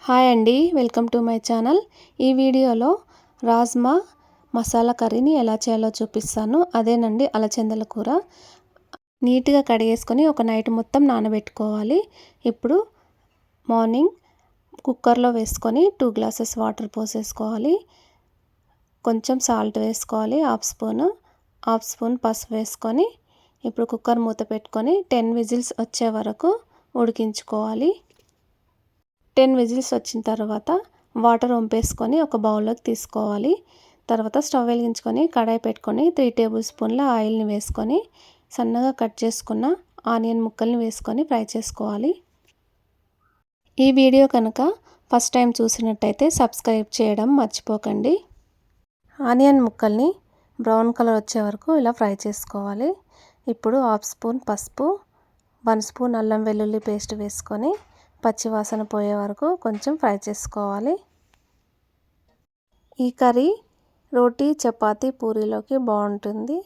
Hi అండి, welcome to my channel. ఈ వీడియోలో రాజ్మా మసాలా కర్రీని ఎలా చేయాలో చూపిస్తాను. అదేనండి అలచందల కూర. నీట్గా కడిగేసుకొని ఒక నైట్ మొత్తం నానబెట్టుకోవాలి. ఇప్పుడు మార్నింగ్ కుక్కర్లో వేసుకొని 2 గ్లాసెస్ వాటర్ పోసేసుకోవాలి. కొంచెం సాల్ట్ వేసుకోవాలి, హాఫ్ స్పూన్ పసుపు వేసుకొని ఇప్పుడు కుక్కర్ మూత పెట్టుకొని 10 విజిల్స్ వచ్చే వరకు ఉడికించుకోవాలి. 10 విజిల్స్ వచ్చిన తర్వాత వాటర్ వంపేసుకొని ఒక బౌల్లోకి తీసుకోవాలి. తర్వాత స్టవ్ వెలిగించుకొని కడాయి పెట్టుకొని 3 టేబుల్ స్పూన్ల ఆయిల్ని వేసుకొని సన్నగా కట్ చేసుకున్న ఆనియన్ ముక్కల్ని వేసుకొని ఫ్రై చేసుకోవాలి. ఈ వీడియో కనుక ఫస్ట్ టైం చూసినట్టయితే సబ్స్క్రైబ్ చేయడం మర్చిపోకండి. ఆనియన్ ముక్కల్ని బ్రౌన్ కలర్ వచ్చే వరకు ఇలా ఫ్రై చేసుకోవాలి. ఇప్పుడు హాఫ్ స్పూన్ పసుపు, 1 స్పూన్ అల్లం వెల్లుల్లి పేస్ట్ వేసుకొని పచ్చివాసన పోయే వరకు కొంచెం ఫ్రై చేసుకోవాలి. ఈ కర్రీ రోటీ, చపాతీ, పూరీలోకి బాగుంటుంది.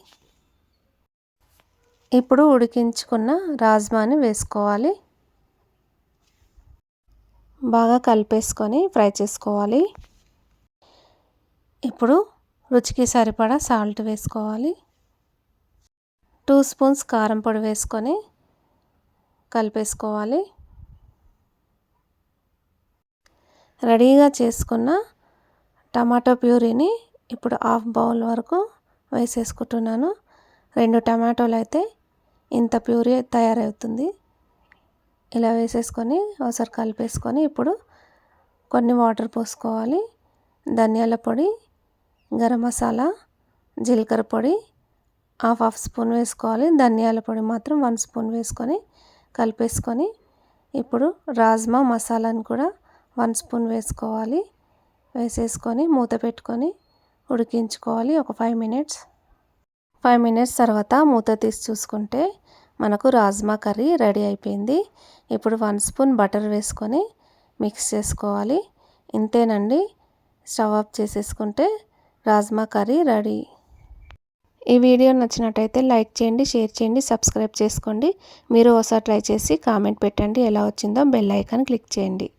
ఇప్పుడు ఉడికించుకున్న రాజ్మాని వేసుకోవాలి. బాగా కలిపేసుకొని ఫ్రై చేసుకోవాలి. ఇప్పుడు రుచికి సరిపడా సాల్ట్ వేసుకోవాలి. 2 స్పూన్స్ కారం పొడి వేసుకొని కలిపేసుకోవాలి. రెడీగా చేసుకున్న టమాటో ప్యూరీని ఇప్పుడు హాఫ్ బౌల్ వరకు వేసేసుకుంటున్నాను. 2 టమాటోలు అయితే ఇంత ప్యూరీ తయారవుతుంది. ఇలా వేసేసుకొని ఒకసారి కలిపేసుకొని ఇప్పుడు కొన్ని వాటర్ పోసుకోవాలి. ధనియాల పొడి, గరం మసాలా, జీలకర్ర పొడి హాఫ్ స్పూన్ వేసుకోవాలి. ధనియాల పొడి మాత్రం 1 స్పూన్ వేసుకొని కలిపేసుకొని ఇప్పుడు రాజ్మా మసాలాను కూడా 1 స్పూన్ వేసుకోవాలి. వేసేసుకొని మూత పెట్టుకొని ఉడికించుకోవాలి ఒక 5 మినిట్స్. 5 మినిట్స్ తర్వాత మూత తీసి చూసుకుంటే మనకు రాజ్మా కర్రీ రెడీ అయిపోయింది. ఇప్పుడు 1 స్పూన్ బటర్ వేసుకొని మిక్స్ చేసుకోవాలి. ఇంతేనండి, స్టవ్ ఆఫ్ చేసేసుకుంటే రాజ్మా కర్రీ రెడీ. ఈ వీడియో నచ్చినట్టయితే లైక్ చేయండి, షేర్ చేయండి, సబ్స్క్రైబ్ చేసుకోండి. మీరు ఒకసారి ట్రై చేసి కామెంట్ పెట్టండి ఎలా వచ్చిందో. బెల్ ఐకాన్ క్లిక్ చేయండి.